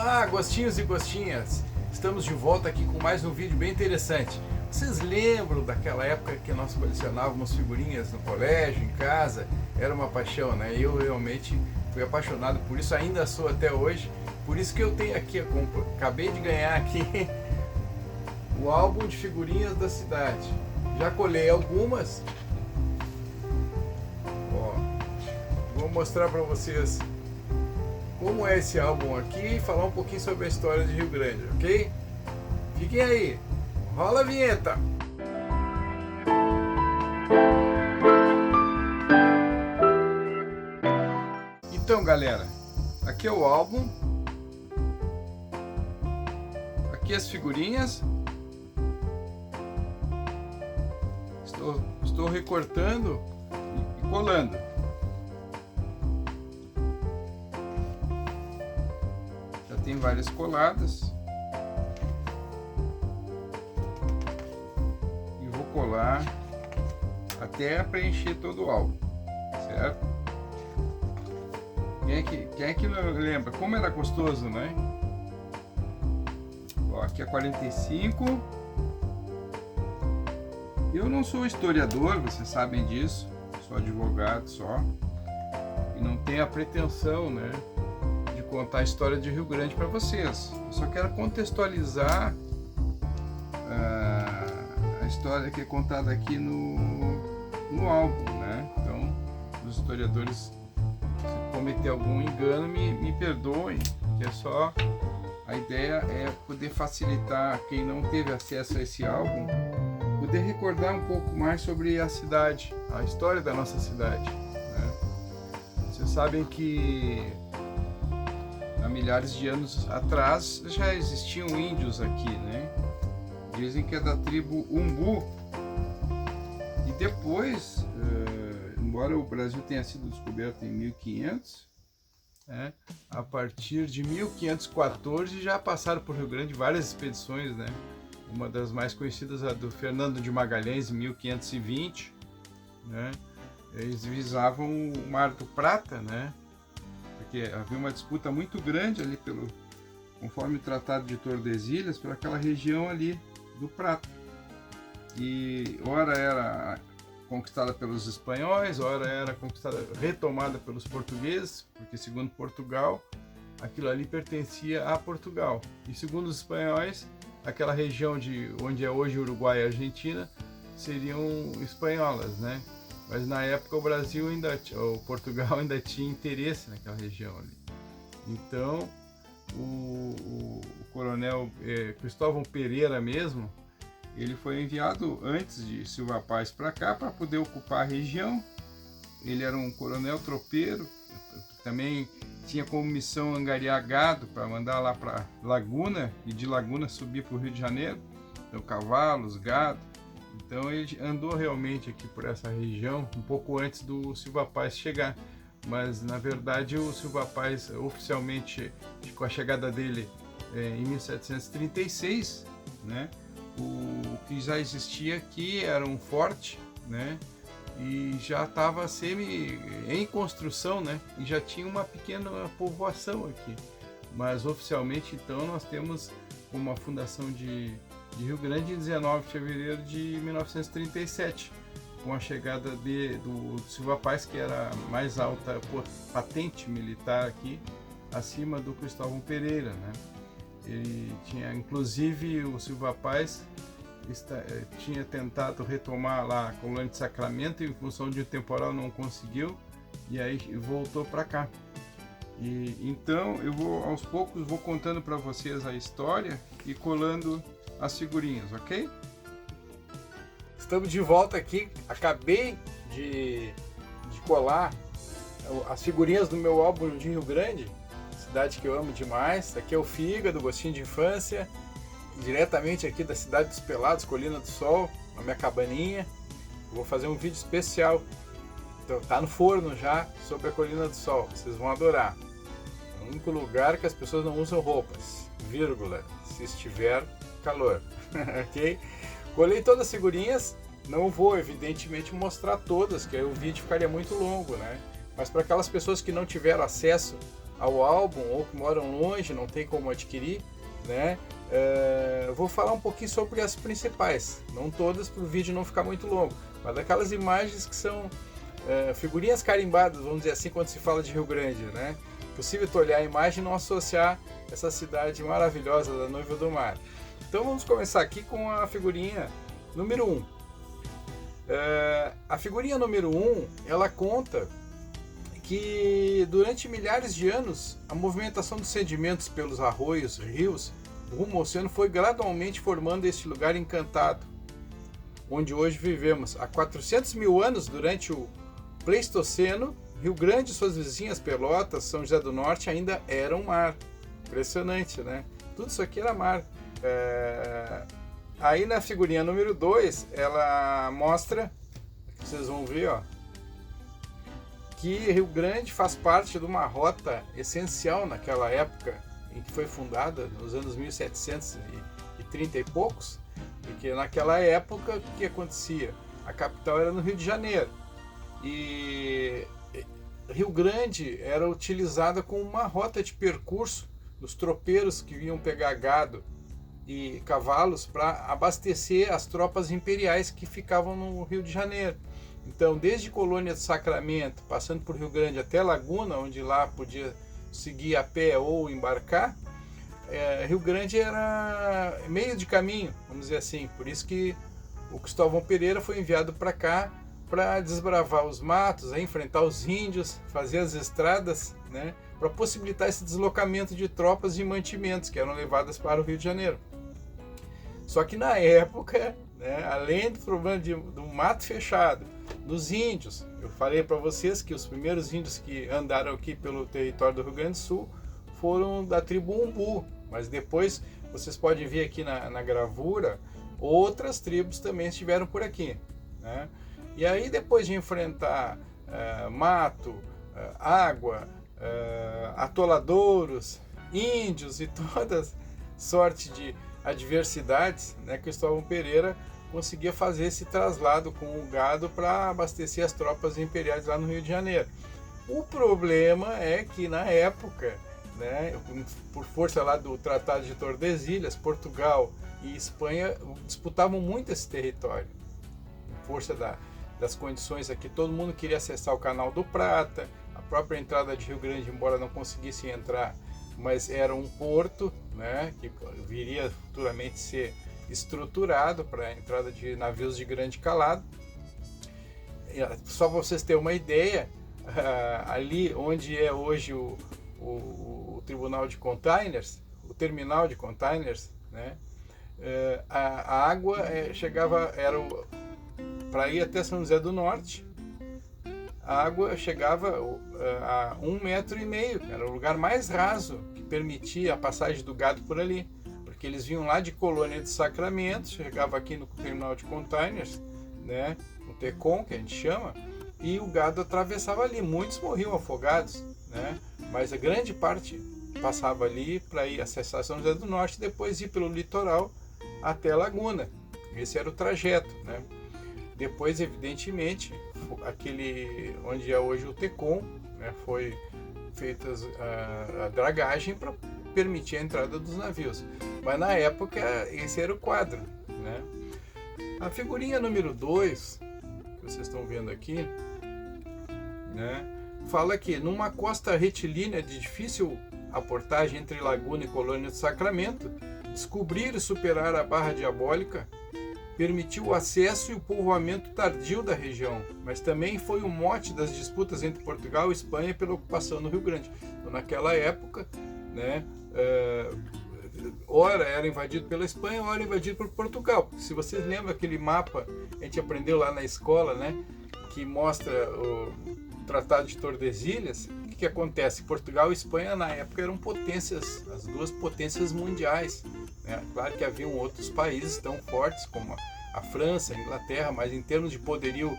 Olá, gostinhos e gostinhas! Estamos de volta aqui com mais um vídeo bem interessante. Vocês lembram daquela época que nós colecionávamos figurinhas no colégio, em casa? Era uma paixão, né? Eu realmente fui apaixonado por isso, ainda sou até hoje. Por isso que eu tenho aqui, acabei de ganhar aqui o álbum de figurinhas da cidade. Já colei algumas. Ó, vou mostrar para vocês como é esse álbum aqui e falar um pouquinho sobre a história de Rio Grande, ok? Fiquem aí, rola a vinheta! Então galera, aqui é o álbum, aqui as figurinhas, estou recortando e colando. Tem várias coladas e vou colar até preencher todo o álbum, certo? Quem é que lembra como era gostoso, né? Ó, aqui é 45. Eu não sou historiador, vocês sabem disso, sou advogado só e não tenho a pretensão, né, contar a história de Rio Grande para vocês. Eu só quero contextualizar a história que é contada aqui no álbum, né? Então, os historiadores, se cometer algum engano, me perdoem, que é só a ideia é poder facilitar quem não teve acesso a esse álbum, poder recordar um pouco mais sobre a cidade, a história da nossa cidade, né? Vocês sabem que há milhares de anos atrás já existiam índios aqui, né? Dizem que é da tribo Umbu. E depois, embora o Brasil tenha sido descoberto em 1500, né, a partir de 1514 já passaram por Rio Grande várias expedições, né? Uma das mais conhecidas é a do Fernando de Magalhães, em 1520, né? Eles visavam o Mar do Prata, né? Porque havia uma disputa muito grande ali conforme o Tratado de Tordesilhas, por aquela região ali do Prata. E ora era conquistada pelos espanhóis, ora era retomada pelos portugueses, porque segundo Portugal, aquilo ali pertencia a Portugal. E segundo os espanhóis, aquela região onde é hoje Uruguai e Argentina, seriam espanholas, né? Mas na época o Portugal ainda tinha interesse naquela região ali. Então o coronel Cristóvão Pereira mesmo, ele foi enviado antes de Silva Paz para cá para poder ocupar a região. Ele era um coronel tropeiro, também tinha como missão angariar gado para mandar lá para Laguna e de Laguna subir para o Rio de Janeiro, então cavalos, gado. Então ele andou realmente aqui por essa região um pouco antes do Silva Paz chegar, mas na verdade o Silva Paz oficialmente, com a chegada dele em 1736, né, o que já existia aqui era um forte, né, e já estava em construção, né, e já tinha uma pequena povoação aqui, mas oficialmente então nós temos uma fundação de Rio Grande em 19 de fevereiro de 1937, com a chegada do Silva Paz, que era a mais alta patente militar aqui, acima do Cristóvão Pereira, né? Ele tinha, inclusive, o Silva Paz tinha tentado retomar lá a colônia de Sacramento, e em função de um temporal não conseguiu, e aí voltou para cá. E então eu aos poucos vou contando para vocês a história e colando as figurinhas, ok? Estamos de volta aqui. Acabei de colar as figurinhas do meu álbum de Rio Grande, cidade que eu amo demais. Aqui é o Fígado, gostinho de infância, diretamente aqui da cidade dos Pelados, Colina do Sol, na minha cabaninha. Vou fazer um vídeo especial, então tá no forno já, sobre a Colina do Sol, vocês vão adorar. É o único lugar que as pessoas não usam roupas, vírgula, se estiver calor, ok? Colei todas as figurinhas, não vou evidentemente mostrar todas, que aí o vídeo ficaria muito longo, né? Mas para aquelas pessoas que não tiveram acesso ao álbum ou que moram longe, não tem como adquirir, né? Vou falar um pouquinho sobre as principais, não todas para o vídeo não ficar muito longo, mas aquelas imagens que são figurinhas carimbadas, vamos dizer assim, quando se fala de Rio Grande, né? Possível tu olhar a imagem e não associar essa cidade maravilhosa da Noiva do Mar. Então vamos começar aqui com a figurinha número 1. A figurinha número 1, ela conta que durante milhares de anos a movimentação dos sedimentos pelos arroios, rios, rumo ao oceano foi gradualmente formando este lugar encantado, onde hoje vivemos. Há 400 mil anos, durante o Pleistoceno, Rio Grande e suas vizinhas Pelotas, São José do Norte ainda eram mar. Impressionante, né? Tudo isso aqui era mar. Aí na figurinha número 2, ela mostra, vocês vão ver, ó, que Rio Grande faz parte de uma rota essencial naquela época em que foi fundada, nos anos 1730 e poucos, porque naquela época o que acontecia? A capital era no Rio de Janeiro e Rio Grande era utilizada como uma rota de percurso dos tropeiros que vinham pegar gado e cavalos para abastecer as tropas imperiais que ficavam no Rio de Janeiro. Então, desde Colônia do Sacramento, passando por Rio Grande até Laguna, onde lá podia seguir a pé ou embarcar, Rio Grande era meio de caminho, vamos dizer assim. Por isso que o Cristóvão Pereira foi enviado para cá para desbravar os matos, enfrentar os índios, fazer as estradas, né, para possibilitar esse deslocamento de tropas e mantimentos que eram levadas para o Rio de Janeiro. Só que na época, né, além do problema do mato fechado, dos índios, eu falei para vocês que os primeiros índios que andaram aqui pelo território do Rio Grande do Sul foram da tribo Umbu, mas depois vocês podem ver aqui na gravura, outras tribos também estiveram por aqui, né? E aí depois de enfrentar mato, água, atoladouros, índios e toda sorte de adversidades, né, Cristóvão Pereira conseguia fazer esse traslado com o gado para abastecer as tropas imperiais lá no Rio de Janeiro. O problema é que na época, né, por força lá do Tratado de Tordesilhas, Portugal e Espanha disputavam muito esse território. Por força das condições aqui, todo mundo queria acessar o Canal do Prata, a própria entrada de Rio Grande, embora não conseguisse entrar, mas era um porto, né, que viria futuramente ser estruturado para a entrada de navios de grande calado. Só para vocês terem uma ideia, ali onde é hoje o Tribunal de Containers, o terminal de containers, né, a água chegava, para ir até São José do Norte, a água chegava a 1,5 metros, era o lugar mais raso que permitia a passagem do gado por ali, porque eles vinham lá de Colônia do Sacramento, chegava aqui no terminal de containers, né, o TECOM, que a gente chama, e o gado atravessava ali. Muitos morriam afogados, né, mas a grande parte passava ali para ir acessar São José do Norte e depois ir pelo litoral até Laguna. Esse era o trajeto, né. Depois, evidentemente, aquele onde é hoje o TECOM, né, foi feita a dragagem para permitir a entrada dos navios. Mas na época esse era o quadro, né? A figurinha número 2, que vocês estão vendo aqui, né, fala que numa costa retilínea de difícil aportagem entre Laguna e Colônia do Sacramento, descobrir e superar a Barra Diabólica permitiu o acesso e o povoamento tardio da região, mas também foi o mote das disputas entre Portugal e Espanha pela ocupação do Rio Grande. Então, naquela época, né, ora era invadido pela Espanha, ora invadido por Portugal. Se vocês lembram aquele mapa a gente aprendeu lá na escola, né, que mostra o Tratado de Tordesilhas, o que acontece? Portugal e Espanha na época eram potências, as duas potências mundiais, né? Claro que haviam outros países tão fortes como a França, a Inglaterra, mas em termos de poderio,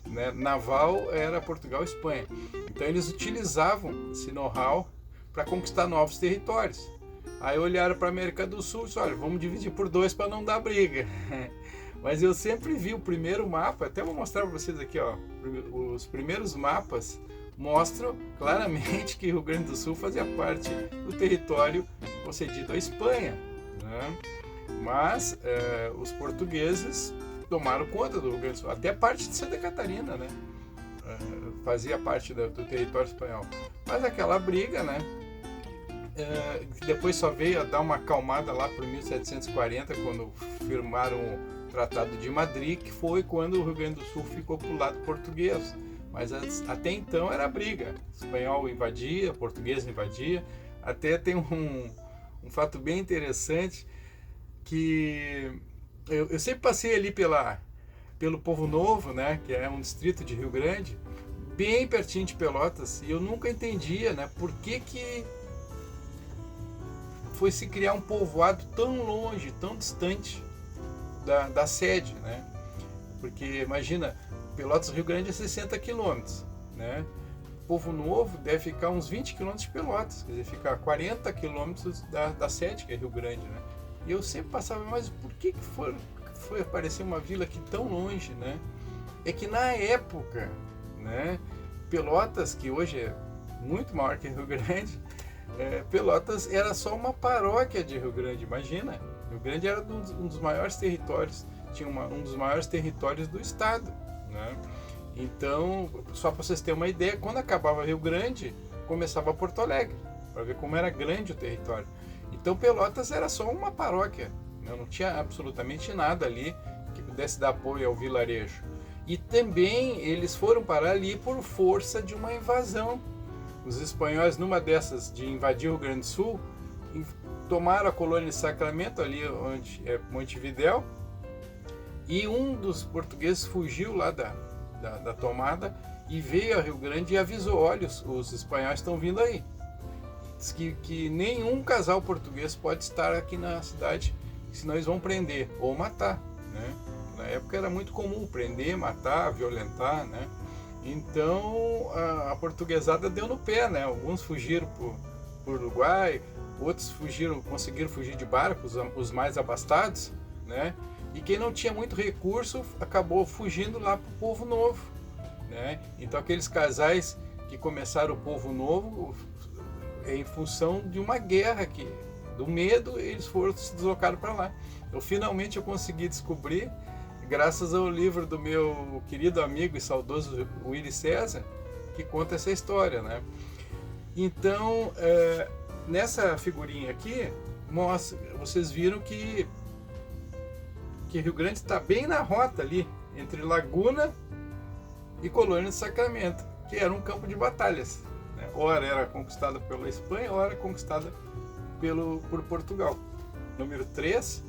né, naval era Portugal e Espanha. Então eles utilizavam esse know-how para conquistar novos territórios. Aí olharam para a América do Sul e disseram, olha, vamos dividir por 2 para não dar briga. Mas eu sempre vi o primeiro mapa, até vou mostrar para vocês aqui, ó, os primeiros mapas mostram claramente que o Rio Grande do Sul fazia parte do território concedido à Espanha, né? Mas os portugueses tomaram conta do Rio Grande do Sul, até parte de Santa Catarina, né? Fazia parte do território espanhol. Mas aquela briga, né? Depois só veio a dar uma acalmada lá por 1740, quando firmaram o Tratado de Madrid, que foi quando o Rio Grande do Sul ficou para o lado português. Mas até então era briga. O espanhol invadia, o português invadia. Até tem um fato bem interessante, que eu sempre passei ali pelo Povo Novo, né, que é um distrito de Rio Grande, bem pertinho de Pelotas, e eu nunca entendia, né, por que foi se criar um povoado tão longe, tão distante da sede, né? Porque imagina, Pelotas Rio Grande é 60 quilômetros, né? Povo Novo deve ficar uns 20 quilômetros de Pelotas, quer dizer, fica a 40 quilômetros da sede, que é Rio Grande, né? E eu sempre passava, mas por que foi aparecer uma vila aqui tão longe, né? É que na época, né, Pelotas, que hoje é muito maior que Rio Grande, Pelotas era só uma paróquia de Rio Grande, imagina. Rio Grande era um dos maiores territórios, tinha um dos maiores territórios do estado, né? Então, só para vocês terem uma ideia, quando acabava Rio Grande, começava Porto Alegre, para ver como era grande o território. Então Pelotas era só uma paróquia, né? Não tinha absolutamente nada ali que pudesse dar apoio ao vilarejo. E também eles foram parar ali por força de uma invasão. Os espanhóis, numa dessas de invadir o Rio Grande do Sul, tomaram a colônia de Sacramento, ali onde é Montevidéu, e um dos portugueses fugiu lá da tomada e veio a Rio Grande e avisou: olha, os espanhóis estão vindo aí. Diz que nenhum casal português pode estar aqui na cidade, senão eles vão prender ou matar, né? Na época era muito comum prender, matar, violentar, né? Então a portuguesada deu no pé, né? Alguns fugiram para o Uruguai, outros conseguiram fugir de barco, os mais abastados, né? E quem não tinha muito recurso acabou fugindo lá para o Povo Novo, né? Então aqueles casais que começaram o Povo Novo, em função de uma guerra, do medo, eles se deslocaram para lá. Então finalmente eu consegui descobrir, graças ao livro do meu querido amigo e saudoso Willy César, que conta essa história, né? Então, nessa figurinha aqui, vocês viram que Rio Grande está bem na rota ali, entre Laguna e Colônia de Sacramento, que era um campo de batalhas, né? Ora era conquistada pela Espanha, ora conquistada por Portugal. Número 3,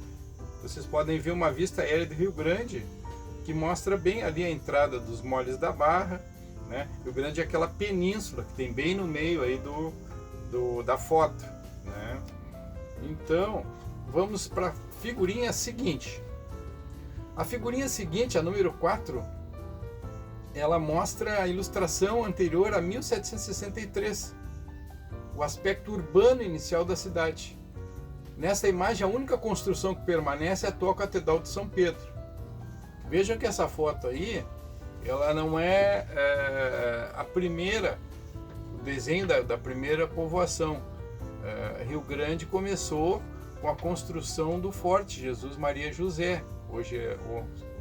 vocês podem ver uma vista aérea de Rio Grande, que mostra bem ali a entrada dos Moles da Barra, né? Rio Grande é aquela península que tem bem no meio aí da foto, né? Então, vamos para a figurinha seguinte. A figurinha seguinte, a número 4, ela mostra a ilustração anterior a 1763, o aspecto urbano inicial da cidade. Nessa imagem, a única construção que permanece é a atual Catedral de São Pedro. Vejam que essa foto aí, ela não é a primeira, o desenho da primeira povoação. Rio Grande começou com a construção do Forte Jesus Maria José. Hoje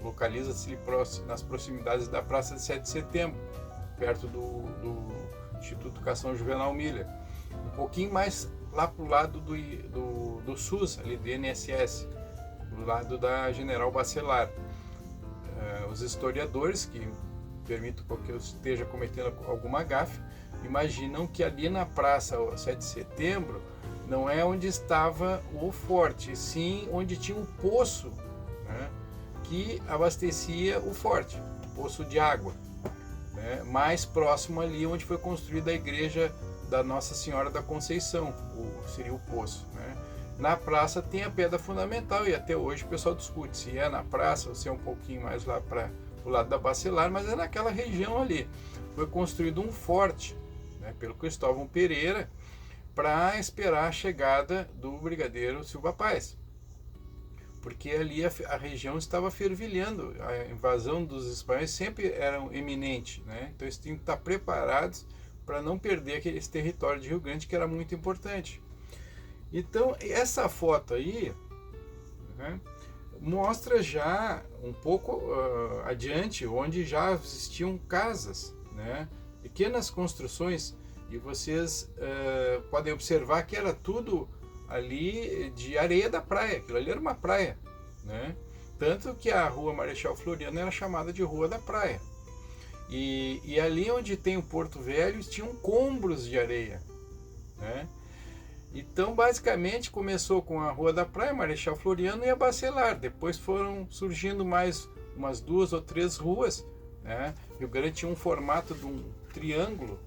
localiza-se nas proximidades da Praça de 7 de Setembro, perto do Instituto Educação Juvenal Miller. Um pouquinho mais lá para o lado do SUS, ali do INSS, do lado da General Bacelar. Os historiadores, que permitam que eu esteja cometendo alguma gafe, imaginam que ali na Praça 7 de Setembro não é onde estava o forte, sim onde tinha um poço, né, que abastecia o forte, um poço de água, né, mais próximo ali onde foi construída a igreja da Nossa Senhora da Conceição, seria o poço, né. Na praça tem a pedra fundamental e até hoje o pessoal discute se é na praça ou se é um pouquinho mais lá para o lado da Bacelar, mas é naquela região ali. Foi construído um forte, né, pelo Cristóvão Pereira, para esperar a chegada do brigadeiro Silva Paz. porque ali a região estava fervilhando, a invasão dos espanhóis sempre era iminente, né? Então eles tinham que estar preparados para não perder esse território de Rio Grande, que era muito importante. Então essa foto aí, né, mostra já um pouco adiante, onde já existiam casas, né, pequenas construções, e vocês podem observar que era tudo ali de areia da praia, aquilo ali era uma praia, né? Tanto que a rua Marechal Floriano era chamada de Rua da Praia. E ali onde tem o Porto Velho tinham combros de areia, né? Então basicamente começou com a Rua da Praia, Marechal Floriano e a Bacelar. Depois foram surgindo mais umas 2 ou 3 ruas, né? Rio Grande tinha um formato de um triângulo,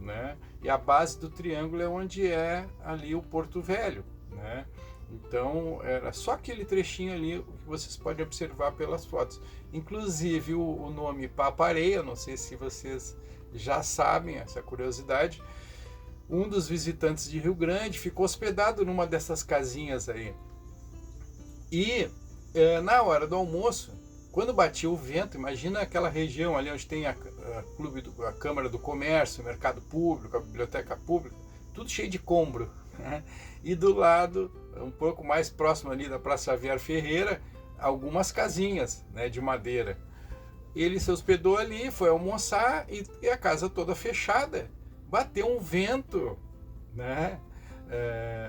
né? E a base do triângulo é onde é ali o Porto Velho, né? Então era só aquele trechinho ali que vocês podem observar pelas fotos. Inclusive o nome Papareia, não sei se vocês já sabem essa curiosidade, um dos visitantes de Rio Grande ficou hospedado numa dessas casinhas aí. E na hora do almoço, quando batia o vento, imagina aquela região ali onde tem a Câmara do Comércio, o Mercado Público, a Biblioteca Pública, tudo cheio de combro, né? E do lado, um pouco mais próximo ali da Praça Xavier Ferreira, algumas casinhas, né, de madeira. Ele se hospedou ali, foi almoçar e a casa toda fechada. Bateu um vento, né?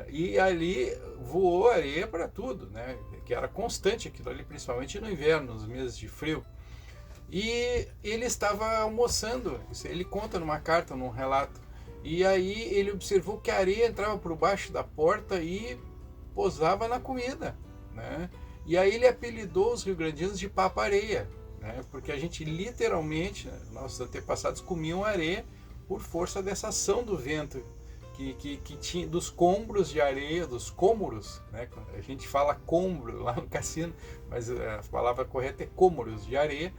E ali voou areia para tudo, né? Que era constante aquilo ali, principalmente no inverno, nos meses de frio. E ele estava almoçando, isso ele conta numa carta, num relato. E aí ele observou que a areia entrava por baixo da porta e pousava na comida, né? E aí ele apelidou os rio-grandinos de Papa-Areia, né? Porque a gente literalmente, nossos antepassados comiam areia por força dessa ação do vento que tinha, dos combros de areia, dos cômoros, né? A gente fala combro lá no cassino, mas a palavra correta é cômoros de areia,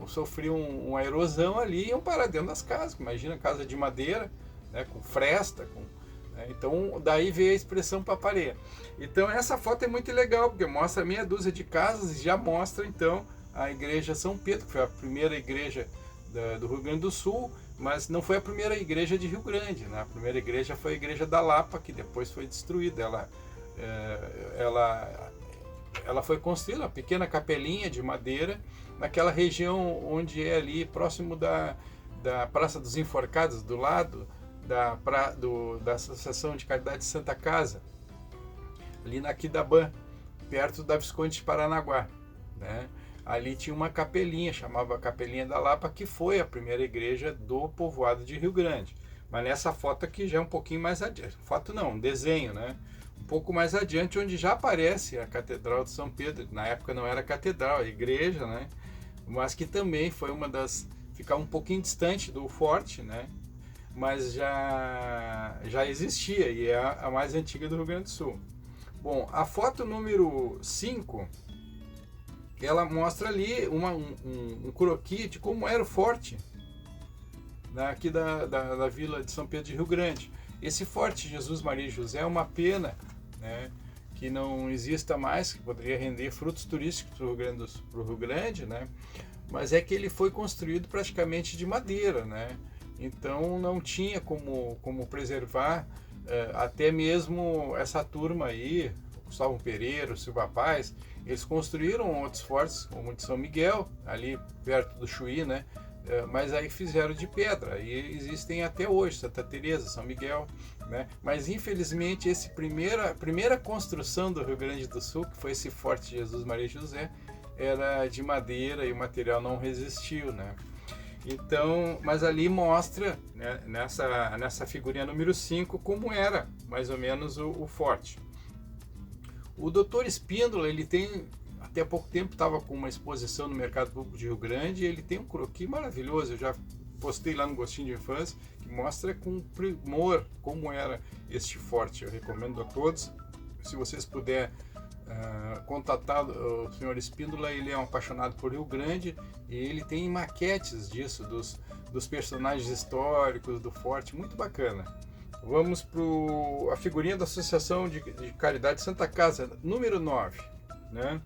sofriam uma erosão ali e iam parar dentro das casas. Imagina casa de madeira, né, com fresta, né? Então daí veio a expressão papareia. Então essa foto é muito legal, porque mostra meia dúzia de casas e já mostra então a igreja São Pedro, que foi a primeira igreja do Rio Grande do Sul, mas não foi a primeira igreja de Rio Grande, né? A primeira igreja foi a igreja da Lapa, que depois foi destruída. Ela foi construída, uma pequena capelinha de madeira, naquela região onde é ali, próximo da Praça dos Enforcados, do lado da Associação de Caridade Santa Casa, ali na Aquidabã, perto da Visconde de Paranaguá, né? Ali tinha uma capelinha, chamava Capelinha da Lapa, que foi a primeira igreja do povoado de Rio Grande. Mas nessa foto aqui já é um pouquinho mais adiante, foto não, um desenho, né? Um pouco mais adiante, onde já aparece a Catedral de São Pedro. Na época não era catedral, era igreja, né? Mas que também foi uma das... ficava um pouquinho distante do forte, né? Mas já existia e é a mais antiga do Rio Grande do Sul. Bom, a foto número 5, ela mostra ali um croquis de como era o forte aqui da vila de São Pedro de Rio Grande. Esse forte Jesus, Maria e José é uma pena, né, que não exista mais, que poderia render frutos turísticos para o Rio Grande, né, mas é que ele foi construído praticamente de madeira, né, então não tinha como preservar, até mesmo essa turma aí, o Gustavo Pereira, o Silva Paz, eles construíram outros fortes, como o de São Miguel, ali perto do Chuí, né? Mas aí fizeram de pedra, e existem até hoje, Santa Teresa, São Miguel, né? Mas infelizmente a primeira construção do Rio Grande do Sul, que foi esse Forte Jesus, Maria e José, era de madeira e o material não resistiu, né? Então, mas ali mostra, né, nessa figurinha número 5, como era mais ou menos o forte. O Dr. Espíndola, ele tem, até há pouco tempo estava com uma exposição no Mercado Público de Rio Grande, e ele tem um croquis maravilhoso, eu já postei lá no Gostinho de Infância, que mostra com primor como era este forte. Eu recomendo a todos, se vocês puderem contatar o Sr. Espíndola, ele é um apaixonado por Rio Grande, e ele tem maquetes disso, dos personagens históricos do forte, muito bacana. Vamos para a figurinha da Associação de Caridade Santa Casa, número 9. né?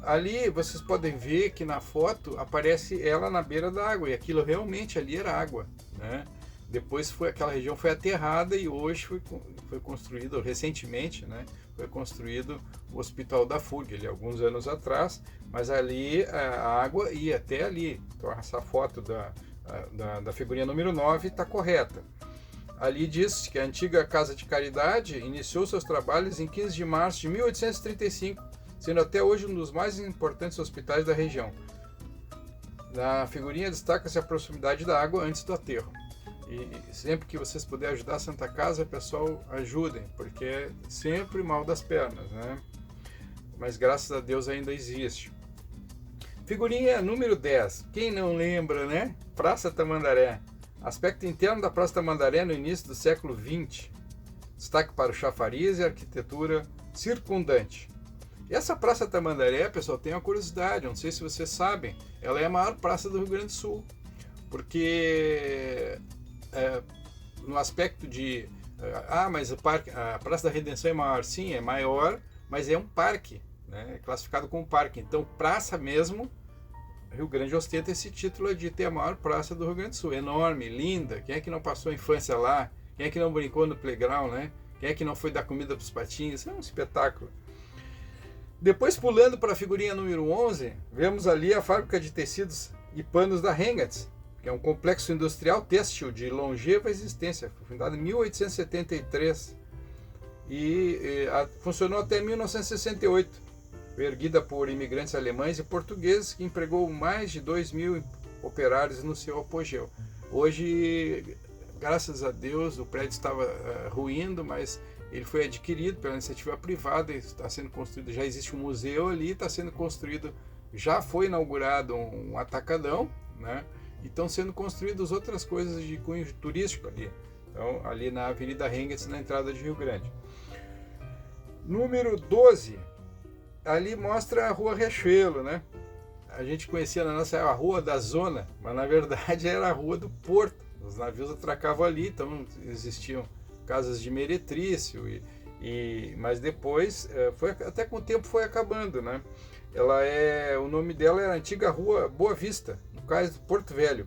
Ali vocês podem ver que na foto aparece ela na beira da água, e aquilo realmente ali era água, né? Depois aquela região foi aterrada e hoje foi construído recentemente, né? Foi construído o Hospital da FURG, ali, alguns anos atrás, mas ali a água ia até ali. Então essa foto da figurinha número 9 está correta. Ali diz que a antiga Casa de Caridade iniciou seus trabalhos em 15 de março de 1835, sendo até hoje um dos mais importantes hospitais da região. Na figurinha destaca-se a proximidade da água antes do aterro. E sempre que vocês puderem ajudar a Santa Casa, pessoal, ajudem, porque é sempre mal das pernas, né? Mas graças a Deus ainda existe. Figurinha número 10. Quem não lembra, né? Praça Tamandaré. Aspecto interno da Praça Tamandaré no início do século XX. Destaque para o chafariz e a arquitetura circundante. Essa Praça Tamandaré, pessoal, tem uma curiosidade, não sei se vocês sabem, ela é a maior praça do Rio Grande do Sul, porque no aspecto de mas a Praça da Redenção é maior, sim, é maior, mas é um parque, né? É classificado como parque, então praça mesmo, Rio Grande ostenta esse título de ter a maior praça do Rio Grande do Sul, enorme, linda, quem é que não passou a infância lá, quem é que não brincou no playground, né? Quem é que não foi dar comida para os patinhos, é um espetáculo. Depois, pulando para a figurinha número 11, vemos ali a fábrica de tecidos e panos da Hengatz, que é um complexo industrial têxtil de longeva existência, fundado em 1873 e funcionou até 1968. Foi erguida por imigrantes alemães e portugueses que empregou mais de 2.000 operários no seu apogeu. Hoje, graças a Deus, o prédio estava ruindo, mas ele foi adquirido pela iniciativa privada, está sendo construído, já existe um museu ali, está sendo construído, já foi inaugurado um atacadão, né? E estão sendo construídas outras coisas de cunho turístico ali. Então, ali na Avenida Hengatz, na entrada de Rio Grande. Número 12, ali mostra a Rua Riachuelo, né? A gente conhecia na nossa a Rua da Zona, mas na verdade era a Rua do Porto. Os navios atracavam ali, então existiam casas de meretrício, mas depois, até com o tempo foi acabando, né? O nome dela era a antiga Rua Boa Vista, no cais do Porto Velho,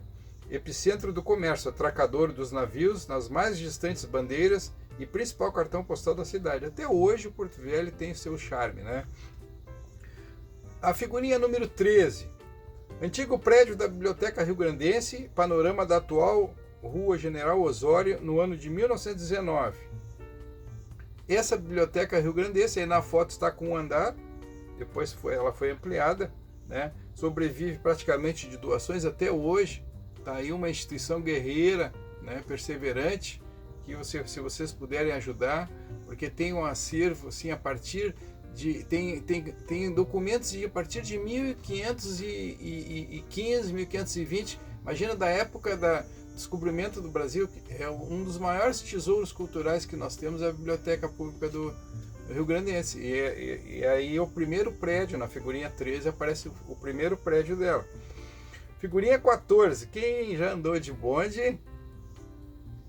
epicentro do comércio, atracador dos navios nas mais distantes bandeiras e principal cartão postal da cidade. Até hoje o Porto Velho tem seu charme, né? A figurinha número 13, antigo prédio da Biblioteca Rio-Grandense, panorama da atual Rua General Osório, no ano de 1919. Essa biblioteca rio-grandense, aí na foto está com um andar, depois ela foi ampliada, né? Sobrevive praticamente de doações até hoje. Está aí uma instituição guerreira, né? Perseverante, que se vocês puderem ajudar, porque tem um acervo assim, a partir de... Tem documentos a partir de 1515, 1520, imagina da época descobrimento do Brasil, que é um dos maiores tesouros culturais que nós temos, é a Biblioteca Pública do Rio Grandense. E aí o primeiro prédio, na figurinha 13, aparece o primeiro prédio dela. Figurinha 14, quem já andou de bonde?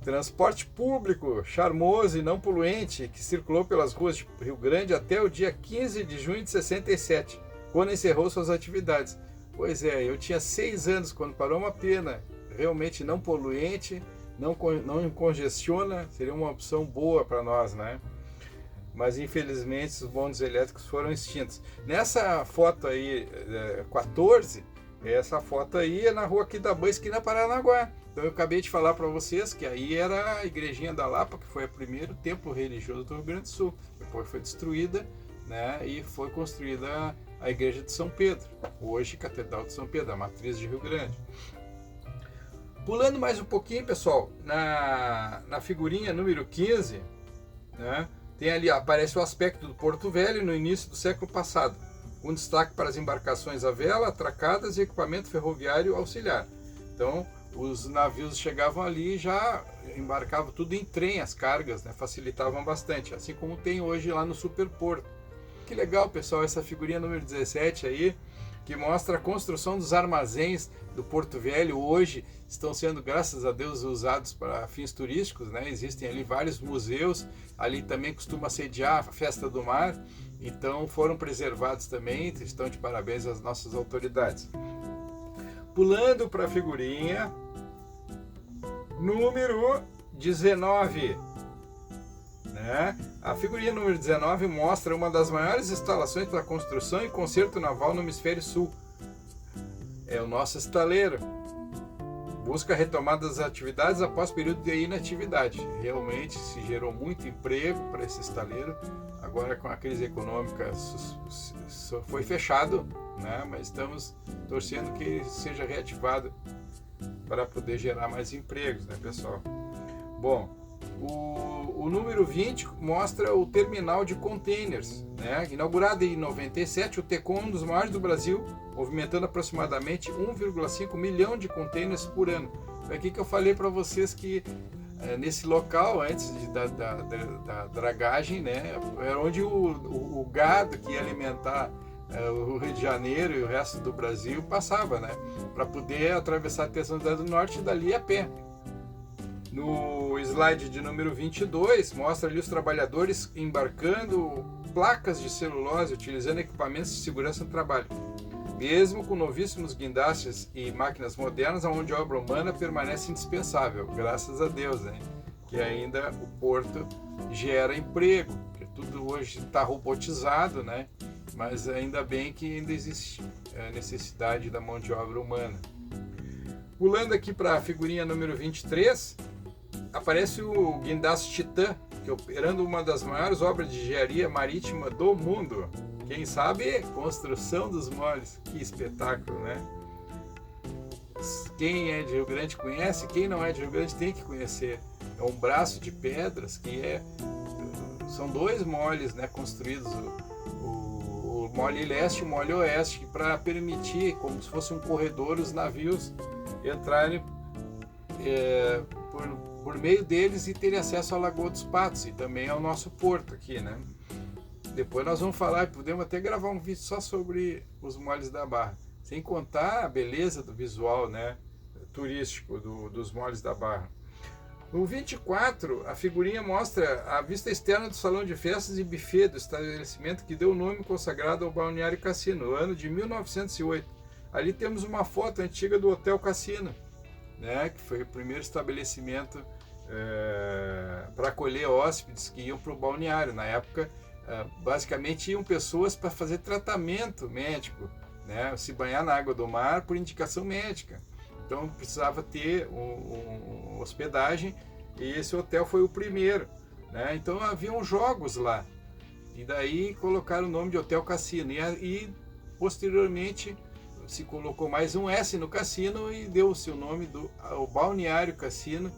Transporte público, charmoso e não poluente, que circulou pelas ruas de Rio Grande até o dia 15 de junho de 67, quando encerrou suas atividades. Pois é, eu tinha 6 anos quando parou, uma pena. Realmente não poluente, não congestiona, seria uma opção boa para nós, né? Mas infelizmente os bondes elétricos foram extintos. Nessa foto aí, 14, essa foto aí é na rua Quidabã, esquina Paranaguá. Então eu acabei de falar para vocês que aí era a Igrejinha da Lapa, que foi o primeiro templo religioso do Rio Grande do Sul. Depois foi destruída, né? E foi construída a Igreja de São Pedro, hoje Catedral de São Pedro, a matriz de Rio Grande. Pulando mais um pouquinho, pessoal, na figurinha número 15, né, tem ali, aparece o aspecto do Porto Velho no início do século passado, com destaque para as embarcações à vela, atracadas e equipamento ferroviário auxiliar. Então, os navios chegavam ali e já embarcavam tudo em trem, as cargas, né, facilitavam bastante, assim como tem hoje lá no Superporto. Que legal, pessoal, essa figurinha número 17 aí, que mostra a construção dos armazéns do Porto Velho. Hoje estão sendo, graças a Deus, usados para fins turísticos, né? Existem ali vários museus, ali também costuma sediar a Festa do Mar, Então foram preservados também, estão de parabéns às nossas autoridades. Pulando para a figurinha número 19. Né? A figurinha número 19 mostra uma das maiores instalações para construção e conserto naval no hemisfério sul. É o nosso estaleiro. Busca a retomada das atividades após período de inatividade. Realmente se gerou muito emprego para esse estaleiro. Agora com a crise econômica foi fechado, né? Mas estamos torcendo que seja reativado para poder gerar mais empregos, né, pessoal? Bom, o número 20 mostra o terminal de containers, né? Inaugurado em 97, o TECOM é um dos maiores do Brasil, movimentando aproximadamente 1,5 milhão de containers por ano. Foi aqui que eu falei para vocês que nesse local, antes da dragagem, né, era onde o gado que ia alimentar o Rio de Janeiro e o resto do Brasil passava, né, para poder atravessar a Terceira Cidade do Norte e dali a pé. No slide de número 22, mostra ali os trabalhadores embarcando placas de celulose, utilizando equipamentos de segurança no trabalho. Mesmo com novíssimos guindastes e máquinas modernas, a mão de obra humana permanece indispensável, graças a Deus, né? Que ainda o porto gera emprego, porque tudo hoje está robotizado, né? Mas ainda bem que ainda existe a necessidade da mão de obra humana. Pulando aqui para a figurinha número 23, aparece o guindaste Titã, que operando uma das maiores obras de engenharia marítima do mundo. Quem sabe, construção dos moles. Que espetáculo, né? Quem é de Rio Grande conhece, quem não é de Rio Grande tem que conhecer. É um braço de pedras que são dois moles, né, construídos, o mole leste e o mole oeste, para permitir, como se fosse um corredor, os navios entrarem por meio deles e terem acesso à Lagoa dos Patos e também ao nosso porto aqui, né? Depois nós vamos falar, podemos até gravar um vídeo só sobre os moles da Barra, sem contar a beleza do visual, né, turístico dos moles da Barra. No 24, a figurinha mostra a vista externa do salão de festas e buffet do estabelecimento que deu o nome consagrado ao Balneário Cassino, no ano de 1908. Ali temos uma foto antiga do Hotel Cassino, né, que foi o primeiro estabelecimento para acolher hóspedes que iam para o balneário. Na época, basicamente iam pessoas para fazer tratamento médico, né, se banhar na água do mar por indicação médica. Então precisava ter uma hospedagem e esse hotel foi o primeiro, né? Então haviam jogos lá e daí colocaram o nome de Hotel Cassino e posteriormente se colocou mais um S no cassino e deu-se o nome ao Balneário Cassino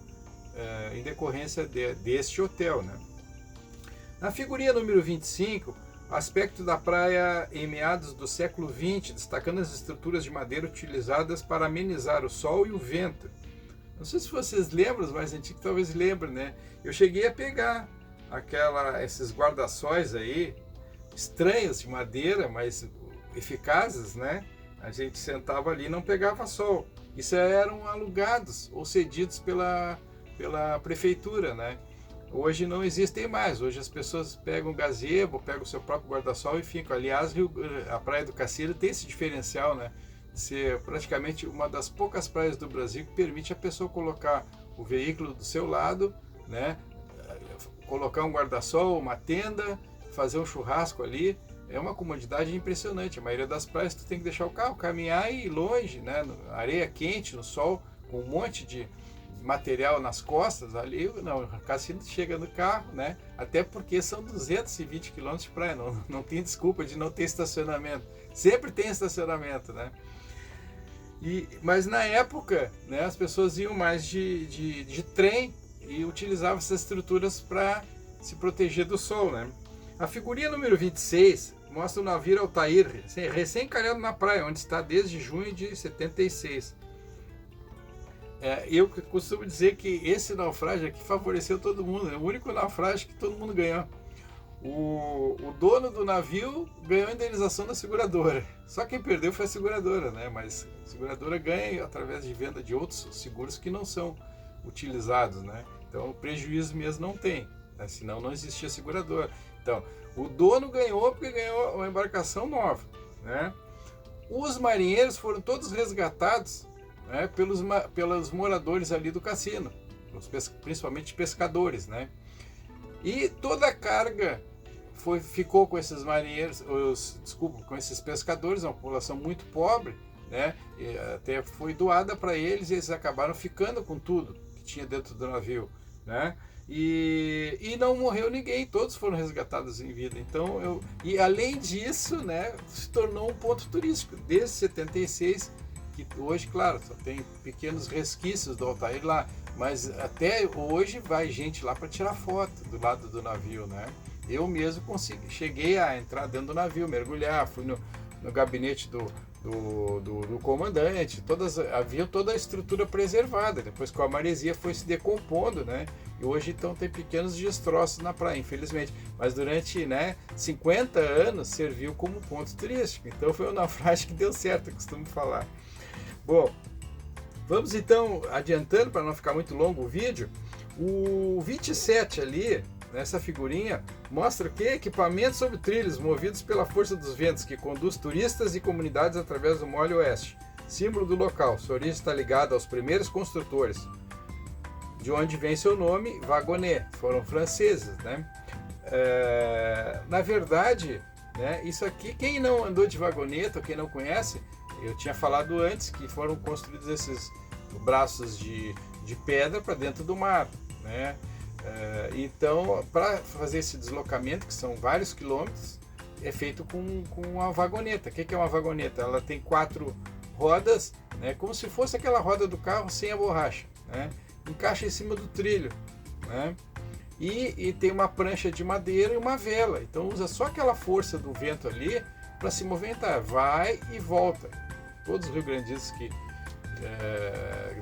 em decorrência deste hotel, né? Na figurinha número 25, aspecto da praia em meados do século XX, destacando as estruturas de madeira utilizadas para amenizar o sol e o vento. Não sei se vocês lembram, os mais antigos talvez lembrem, né? Eu cheguei a pegar esses guarda-sóis aí, estranhos de madeira, mas eficazes, né? A gente sentava ali e não pegava sol. Isso eram alugados ou cedidos pela prefeitura, né? Hoje não existem mais, hoje as pessoas pegam gazebo, pegam o seu próprio guarda-sol e ficam. Aliás, a Praia do Cassino tem esse diferencial, né, de ser praticamente uma das poucas praias do Brasil que permite a pessoa colocar o veículo do seu lado, né, colocar um guarda-sol, uma tenda, fazer um churrasco ali. É uma comodidade impressionante. A maioria das praias tu tem que deixar o carro, caminhar e ir longe, né, areia quente, no sol, com um monte de material nas costas ali. Não, o cassino chega no carro, né? Até porque são 220 km de praia, não tem desculpa de não ter estacionamento. Sempre tem estacionamento, né? Mas na época, né, as pessoas iam mais de trem e utilizavam essas estruturas para se proteger do sol, né? A figurinha número 26 mostra o navio Altair, recém-calhado na praia, onde está desde junho de 76. Eu costumo dizer que esse naufrágio aqui favoreceu todo mundo, é o único naufrágio que todo mundo ganhou. O dono do navio ganhou a indenização da seguradora, só quem perdeu foi a seguradora, né? Mas a seguradora ganha através de venda de outros seguros que não são utilizados, né? Então prejuízo mesmo não tem, né? Senão não existia seguradora. Então, o dono ganhou porque ganhou uma embarcação nova, né? Os marinheiros foram todos resgatados, né, pelos moradores ali do cassino, principalmente pescadores, né? E toda a carga ficou com esses marinheiros, com esses pescadores, uma população muito pobre, né? E até foi doada para eles e eles acabaram ficando com tudo que tinha dentro do navio, né? E não morreu ninguém, todos foram resgatados em vida. Então, e além disso, né, se tornou um ponto turístico desde 76, que hoje, claro, só tem pequenos resquícios do Altair lá, mas até hoje vai gente lá para tirar foto do lado do navio, né? Eu mesmo cheguei a entrar dentro do navio, mergulhar, fui no gabinete do comandante, havia toda a estrutura preservada, depois que a maresia foi se decompondo, né? E hoje então tem pequenos destroços na praia, infelizmente, mas durante, né, 50 anos serviu como ponto turístico, então foi um naufrágio que deu certo, eu costumo falar. Bom, vamos então adiantando para não ficar muito longo o vídeo. O 27 ali, nessa figurinha, mostra o que? Equipamentos sobre trilhos movidos pela força dos ventos que conduz turistas e comunidades através do Mole Oeste. Símbolo do local, sua origem está ligada aos primeiros construtores, de onde vem seu nome, wagonnet, foram franceses, né? Na verdade, né, isso aqui, quem não andou de vagoneta, ou quem não conhece, eu tinha falado antes que foram construídos esses braços de pedra para dentro do mar, né? Então, para fazer esse deslocamento, que são vários quilômetros, é feito com uma vagoneta. O que é uma vagoneta? Ela tem 4 rodas, né, como se fosse aquela roda do carro sem a borracha, né? Encaixa em cima do trilho, né? E tem uma prancha de madeira e uma vela. Então usa só aquela força do vento ali para se movimentar, vai e volta. Todos os rio-grandinos que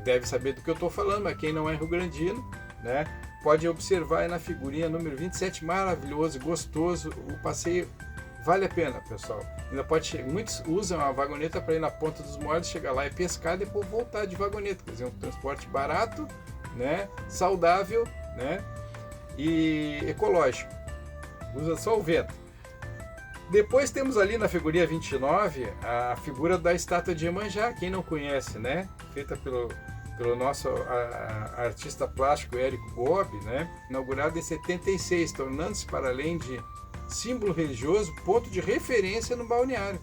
devem saber do que eu estou falando, mas quem não é rio-grandino, né, pode observar aí na figurinha número 27, maravilhoso, gostoso, o passeio vale a pena, pessoal. Ainda muitos usam a vagoneta para ir na ponta dos moles, chegar lá e pescar e depois voltar de vagoneta, quer dizer, um transporte barato, né, saudável, né, e ecológico. Usa só o vento. Depois temos ali na figurinha 29 a figura da estátua de Iemanjá, quem não conhece, né, feita pelo nosso artista plástico Érico Gobi, né, inaugurado em 76, tornando-se, para além de símbolo religioso, ponto de referência no balneário.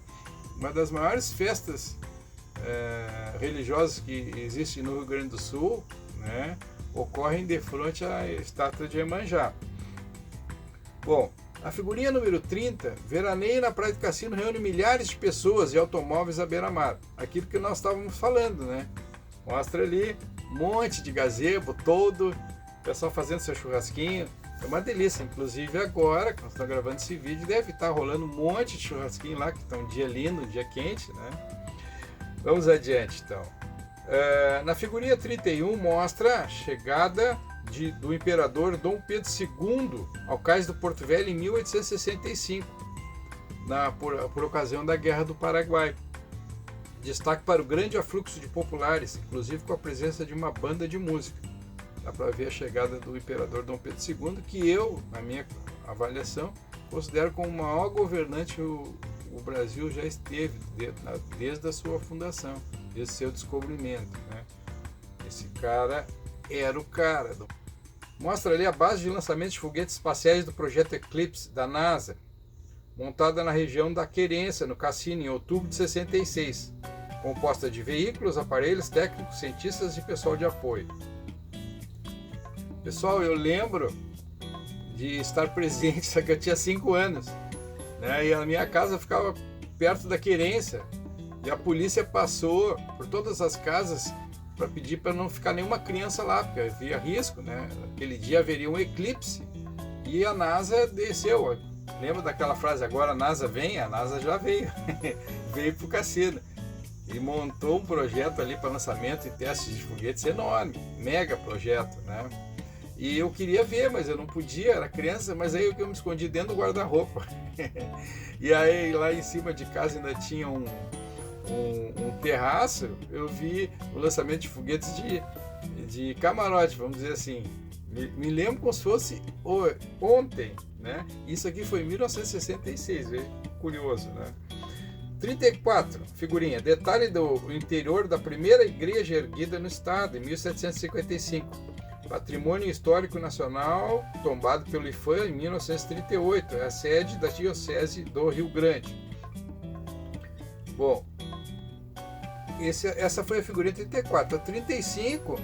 Uma das maiores festas religiosas que existe no Rio Grande do Sul, né, ocorrem de frente à estátua de Iemanjá. Bom, a figurinha número 30, veraneio na Praia do Cassino, reúne milhares de pessoas e automóveis à beira-mar. Aquilo que nós estávamos falando, né? Mostra ali um monte de gazebo todo, o pessoal fazendo seu churrasquinho. É uma delícia, inclusive agora, quando estão gravando esse vídeo, deve estar rolando um monte de churrasquinho lá, que está um dia lindo, um dia quente, né? Vamos adiante, então. Na figurinha 31 mostra a chegada do imperador Dom Pedro II ao cais do Porto Velho em 1865, por ocasião da Guerra do Paraguai. Destaque para o grande afluxo de populares, inclusive com a presença de uma banda de música. Dá para ver a chegada do imperador Dom Pedro II, que eu, na minha avaliação, considero como o maior governante o Brasil já esteve desde a sua fundação, desde seu descobrimento, né? Esse cara era o cara. Mostra ali a base de lançamento de foguetes espaciais do projeto Eclipse da NASA, montada na região da Querência, no Cassino, em outubro de 66, composta de veículos, aparelhos, técnicos, cientistas e pessoal de apoio. Pessoal, eu lembro de estar presente, só que eu tinha 5 anos, né? E a minha casa ficava perto da Querência, e a polícia passou por todas as casas para pedir para não ficar nenhuma criança lá, porque havia risco, né? Aquele dia haveria um eclipse e a NASA desceu. Lembra daquela frase, agora a NASA vem? A NASA já veio, veio para o cassino e montou um projeto ali para lançamento e testes de foguetes enorme, mega projeto, né? E eu queria ver, mas eu não podia, era criança, mas aí eu me escondi dentro do guarda-roupa. E aí lá em cima de casa ainda tinha um terraço, eu vi o lançamento de foguetes de camarote, vamos dizer assim. Me lembro como se fosse ontem, né? Isso aqui foi em 1966, viu? Curioso, né? 34, figurinha, detalhe do interior da primeira igreja erguida no estado, em 1755. Patrimônio Histórico Nacional, tombado pelo IPHAN em 1938, é a sede da Diocese do Rio Grande. Bom, essa foi a figurinha 34. A 35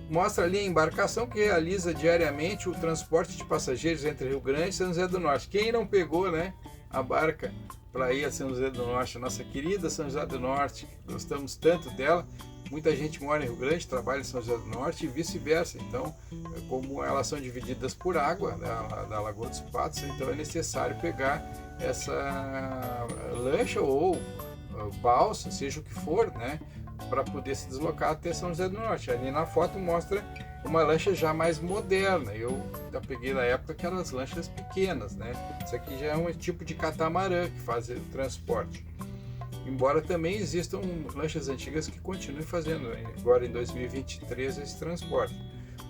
mostra ali a embarcação que realiza diariamente o transporte de passageiros entre Rio Grande e São José do Norte. Quem não pegou, né, a barca para ir a São José do Norte, nossa querida São José do Norte, gostamos tanto dela. Muita gente mora em Rio Grande, trabalha em São José do Norte e vice-versa. Então, como elas são divididas por água da Lagoa dos Patos, então é necessário pegar essa lancha ou balsa, seja o que for, né, para poder se deslocar até São José do Norte. Ali na foto mostra uma lancha já mais moderna. Eu já peguei na época aquelas lanchas pequenas, né? Isso aqui já é um tipo de catamarã que faz o transporte. Embora também existam lanchas antigas que continuem fazendo, agora em 2023, esse transporte.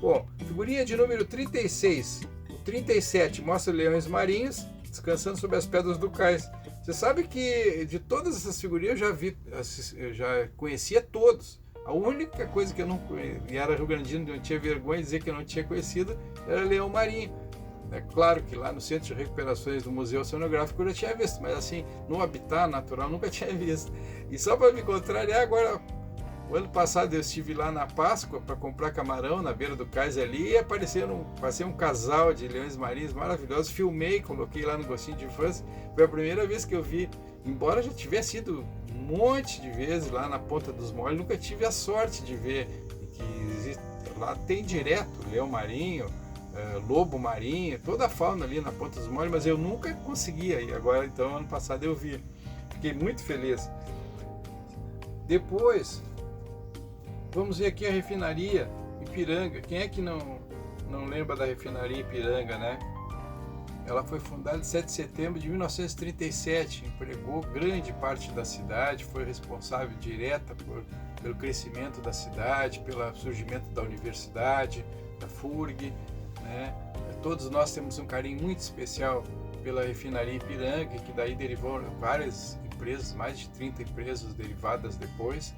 Bom, figurinha de número 36. O 37 mostra leões marinhos descansando sobre as pedras do cais. Você sabe que de todas essas figurinhas eu já conhecia todos. A única coisa que eu não conhecia, e era rio-grandino, eu tinha vergonha de dizer que eu não tinha conhecido, era leão marinho. É claro que lá no Centro de Recuperações do Museu Oceanográfico eu já tinha visto, mas assim, no habitat natural nunca tinha visto. E só para me contrariar, agora, o ano passado eu estive lá na Páscoa para comprar camarão na beira do cais ali e passei um casal de leões marinhos maravilhosos, filmei, coloquei lá no Gostinho de Infância. Foi a primeira vez que eu vi, embora já tivesse ido um monte de vezes lá na Ponta dos Moles, nunca tive a sorte de ver que lá tem direto leão marinho, lobo marinho, toda a fauna ali na Ponta dos Moles, mas eu nunca conseguia ir. Agora, então, ano passado eu vi. Fiquei muito feliz. Depois, vamos ver aqui a refinaria Ipiranga. Quem é que não lembra da refinaria Ipiranga, né? Ela foi fundada em 7 de setembro de 1937, empregou grande parte da cidade, foi responsável direta pelo crescimento da cidade, pelo surgimento da universidade, da FURG, né? Todos nós temos um carinho muito especial pela refinaria Ipiranga, que daí derivou várias empresas, mais de 30 empresas derivadas depois,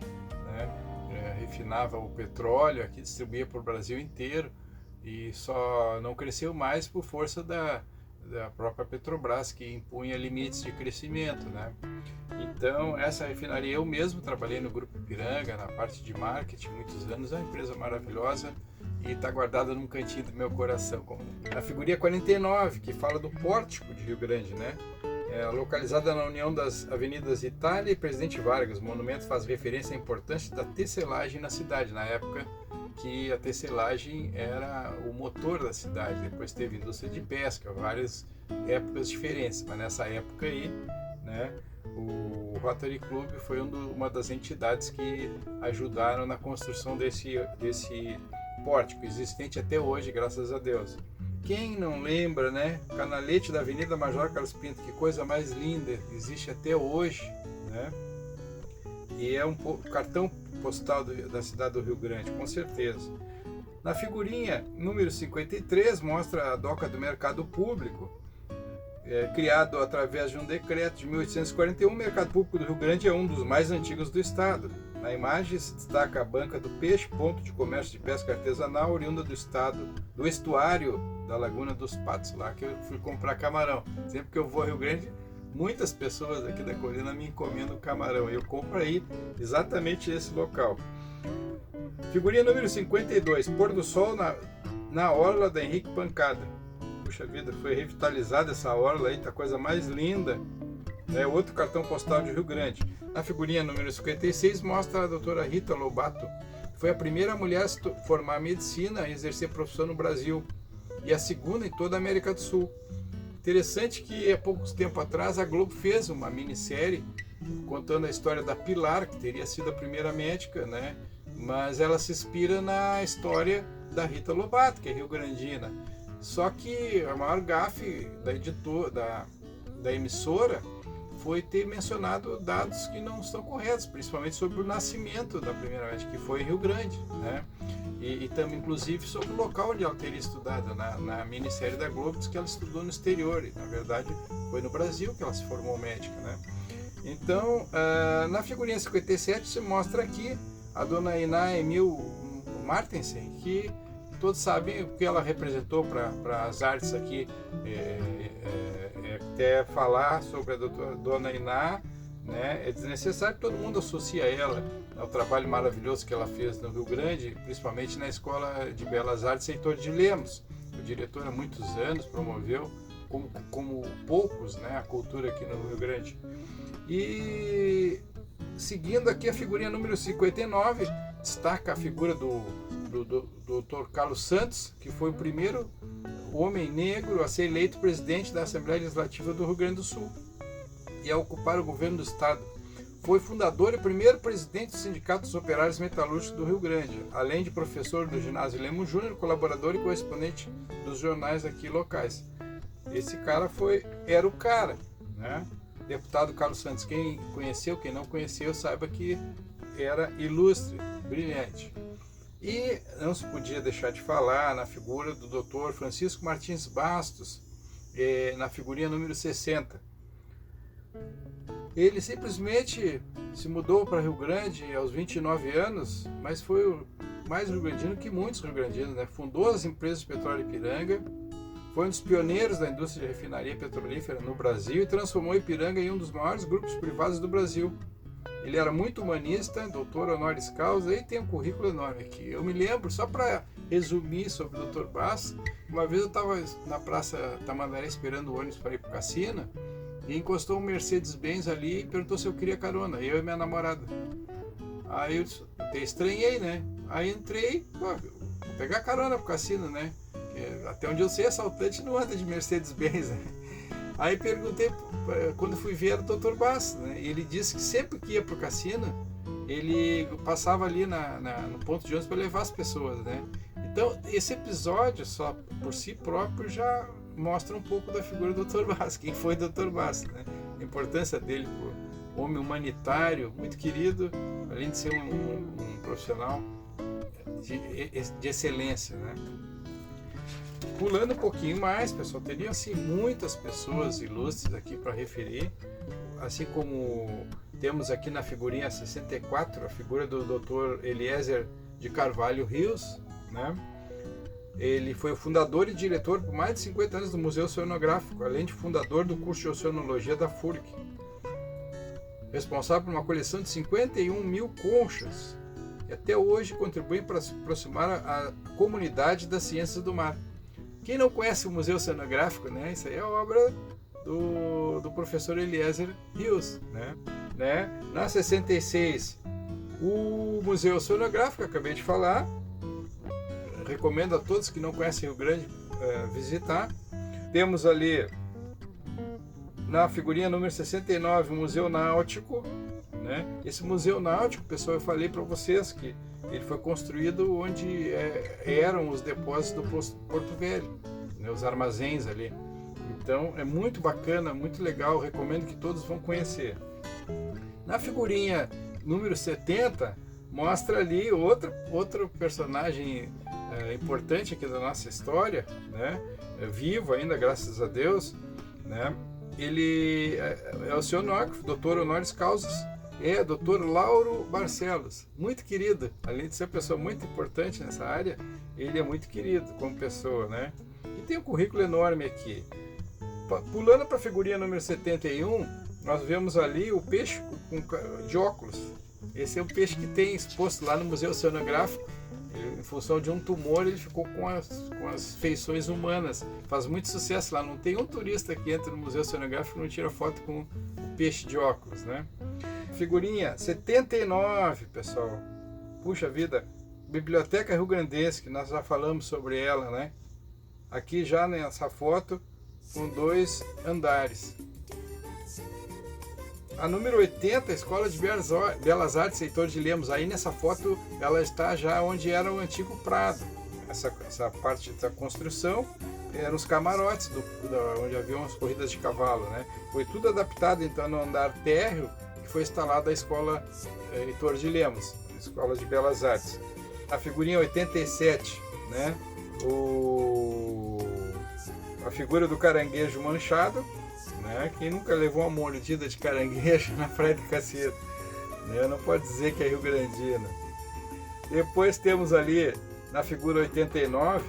né? Refinava o petróleo, aqui distribuía para o Brasil inteiro e só não cresceu mais por força da própria Petrobras, que impunha limites de crescimento, né? Então, essa refinaria, eu mesmo trabalhei no Grupo Ipiranga, na parte de marketing, muitos anos, é uma empresa maravilhosa e está guardada num cantinho do meu coração. A figurinha 49, que fala do pórtico de Rio Grande, né? Localizada na união das avenidas Itália e Presidente Vargas. O monumento faz referência à importância da tecelagem na cidade, na época que a tecelagem era o motor da cidade. Depois teve indústria de pesca, várias épocas diferentes, mas nessa época aí, né, o Rotary Club foi uma das entidades que ajudaram na construção desse pórtico, existente até hoje, graças a Deus. Quem não lembra, né, canalete da Avenida Major Carlos Pinto, que coisa mais linda, existe até hoje, né? E é um cartão postal da cidade do Rio Grande, com certeza. Na figurinha número 53 mostra a doca do mercado público, criado através de um decreto de 1841. O mercado público do Rio Grande é um dos mais antigos do estado. Na imagem se destaca a banca do peixe, ponto de comércio de pesca artesanal oriunda do estuário da Laguna dos Patos, lá que eu fui comprar camarão. Sempre que eu vou ao Rio Grande, muitas pessoas aqui da colina me encomendam camarão. Eu compro aí exatamente esse local. Figurinha número 52, pôr do sol na orla da Henrique Pancada. Puxa vida, foi revitalizada essa orla aí, tá a coisa mais linda. É outro cartão postal de Rio Grande. Na figurinha número 56 mostra a doutora Rita Lobato. Foi a primeira mulher a se formar em medicina e exercer profissão no Brasil. E a segunda em toda a América do Sul. Interessante que há pouco tempo atrás a Globo fez uma minissérie contando a história da Pilar, que teria sido a primeira médica, né? Mas ela se inspira na história da Rita Lobato, que é rio-grandina. Só que a maior gafe da emissora foi ter mencionado dados que não estão corretos, principalmente sobre o nascimento da primeira médica, que foi em Rio Grande, né? E também, inclusive, sobre o local onde ela teria estudado. Na minissérie da Globo, diz que ela estudou no exterior, e na verdade foi no Brasil que ela se formou médica, né? Então, na figurinha 57 se mostra aqui a dona Iná Emil Martensen, que todos sabem o que ela representou para as artes aqui. Até falar sobre a dona Iná, né, é desnecessário, todo mundo associa ela ao trabalho maravilhoso que ela fez no Rio Grande, principalmente na Escola de Belas Artes Heitor de Lemos. O diretor há muitos anos promoveu, como poucos, né, a cultura aqui no Rio Grande. E seguindo aqui a figurinha número 59, destaca a figura do Dr. Carlos Santos, que foi o primeiro homem negro a ser eleito presidente da Assembleia Legislativa do Rio Grande do Sul e a ocupar o governo do estado. Foi fundador e primeiro presidente do Sindicato dos Operários Metalúrgicos do Rio Grande, além de professor do Ginásio Lemos Júnior, colaborador e correspondente dos jornais aqui locais. Esse cara era o cara, né? Deputado Carlos Santos, quem conheceu, quem não conheceu, saiba que era ilustre, brilhante. E não se podia deixar de falar na figura do Dr. Francisco Martins Bastos, na figurinha número 60. Ele simplesmente se mudou para Rio Grande aos 29 anos, mas foi mais rio-grandino que muitos rio-grandinos, né? Fundou as empresas de petróleo Ipiranga, foi um dos pioneiros da indústria de refinaria petrolífera no Brasil e transformou Ipiranga em um dos maiores grupos privados do Brasil. Ele era muito humanista, doutor honoris causa, e tem um currículo enorme aqui. Eu me lembro, só para resumir sobre o Dr. Bastos, uma vez eu estava na Praça Tamandaré esperando o ônibus para ir para o cassino, e encostou um Mercedes-Benz ali e perguntou se eu queria carona, eu e minha namorada. Aí eu até estranhei, né? Aí entrei, vou pegar carona pro cassino, né? Até onde eu sei, assaltante não anda de Mercedes-Benz, né? Aí perguntei, quando fui ver, era o Dr. Bastos, né? E ele disse que sempre que ia pro cassino, ele passava ali no ponto de ônibus para levar as pessoas, né? Então, esse episódio, só por si próprio, já mostra um pouco da figura do Dr. Bastos, quem foi o Dr. Bastos, né? A importância dele como homem humanitário, muito querido, além de ser um profissional de excelência, né? Pulando um pouquinho mais, pessoal, teriam assim muitas pessoas ilustres aqui para referir, assim como temos aqui na figurinha 64 a figura do Dr. Eliezer de Carvalho Rios, né? Ele foi o fundador e diretor por mais de 50 anos do Museu Oceanográfico, além de fundador do curso de Oceanologia da FURC. Responsável por uma coleção de 51 mil conchas, e até hoje contribui para se aproximar a comunidade das ciências do mar. Quem não conhece o Museu Oceanográfico, né? Isso aí é obra do professor Eliezer Rios, né? Na 66, o Museu Oceanográfico, acabei de falar, recomendo a todos que não conhecem Rio Grande visitar. Temos ali na figurinha número 69 o Museu Náutico, né? Esse Museu Náutico, pessoal, eu falei para vocês que ele foi construído onde eram os depósitos do Porto Velho, né? Os armazéns ali. Então é muito bacana, muito legal, recomendo que todos vão conhecer. Na figurinha número 70 mostra ali outro personagem importante aqui da nossa história, né? Vivo ainda, graças a Deus, né? Ele é o oceanógrafo, doutor honoris causa, Dr. Lauro Barcelos, muito querido, além de ser uma pessoa muito importante nessa área, ele é muito querido como pessoa, né? E tem um currículo enorme aqui. Pulando para a figurinha número 71, nós vemos ali o peixe de óculos. Esse é um peixe que tem exposto lá no Museu Oceanográfico. Em função de um tumor, ele ficou com as feições humanas. Faz muito sucesso lá. Não tem um turista que entra no Museu Oceanográfico que não tira foto com o peixe de óculos, né? Figurinha 79, pessoal. Puxa vida, Biblioteca Rio Grandense, que nós já falamos sobre ela, né? Aqui já nessa foto, com 2 andares. A número 80, a Escola de Belas Artes Heitor de Lemos. Aí nessa foto ela está já onde era o antigo Prado. Essa parte da construção eram os camarotes onde haviam as corridas de cavalo, né? Foi tudo adaptado então no andar térreo que foi instalada a Escola Heitor de Lemos, Escola de Belas Artes. a figurinha 87, né? A figura do caranguejo manchado, né? Quem nunca levou uma mordida de caranguejo na Praia de Caceta, né? Não pode dizer que é Rio Grandina. Depois temos ali na figura 89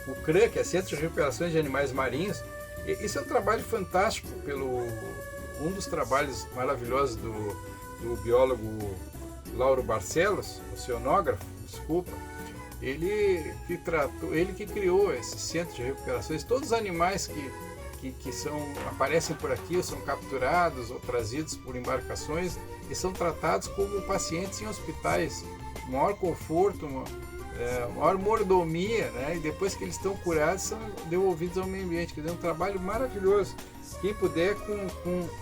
o CRAN, que é Centro de Recuperação de Animais Marinhos. Isso é um trabalho fantástico, um dos trabalhos maravilhosos do biólogo Lauro Barcelos, oceanógrafo, desculpa. Ele que criou esse centro de recuperações. Todos os animais que aparecem por aqui são capturados ou trazidos por embarcações e são tratados como pacientes em hospitais, maior conforto, maior mordomia, né? E depois que eles estão curados são devolvidos ao meio ambiente, que é um trabalho maravilhoso. Quem puder,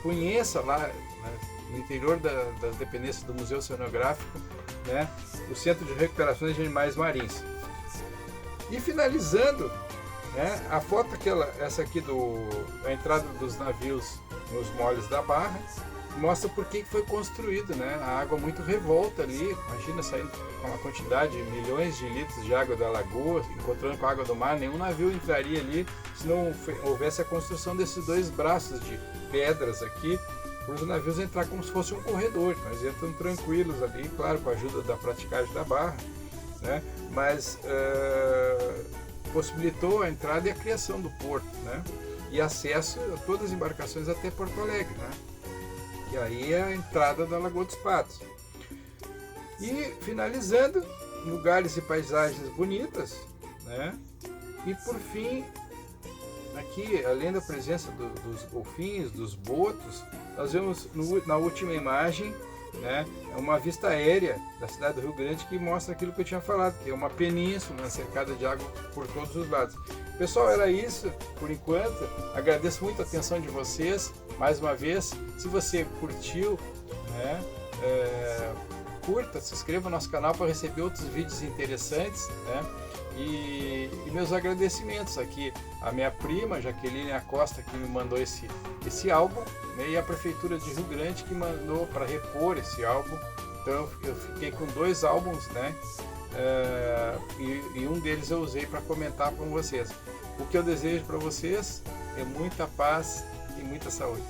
conheça lá, né, no interior das dependências do Museu Oceanográfico, né, o Centro de Recuperações de Animais Marinhos. E finalizando, né, a foto essa aqui da entrada dos navios nos moles da Barra, mostra por que foi construído, né? A água muito revolta ali, imagina saindo com uma quantidade de milhões de litros de água da lagoa, encontrando com a água do mar, nenhum navio entraria ali se não houvesse a construção desses dois braços de pedras aqui, para os navios entrar como se fosse um corredor. Eles entram tranquilos ali, claro, com a ajuda da praticagem da barra, né? Mas possibilitou a entrada e a criação do porto, né? E acesso a todas as embarcações até Porto Alegre, né? E aí a entrada da Lagoa dos Patos. E finalizando, lugares e paisagens bonitas, né? E por fim, aqui, além da presença dos golfinhos, dos botos, nós vemos na última imagem, né, uma vista aérea da cidade do Rio Grande que mostra aquilo que eu tinha falado, que é uma península cercada de água por todos os lados. Pessoal, era isso por enquanto. Agradeço muito a atenção de vocês. Mais uma vez, se você curtiu, né, curta, se inscreva no nosso canal para receber outros vídeos interessantes, né? E meus agradecimentos aqui à minha prima Jaqueline Acosta, que me mandou esse álbum, né, e a Prefeitura de Rio Grande, que mandou para repor esse álbum. Então eu fiquei com 2 álbuns, né? E um deles eu usei para comentar com vocês. O que eu desejo para vocês é muita paz e muita saúde.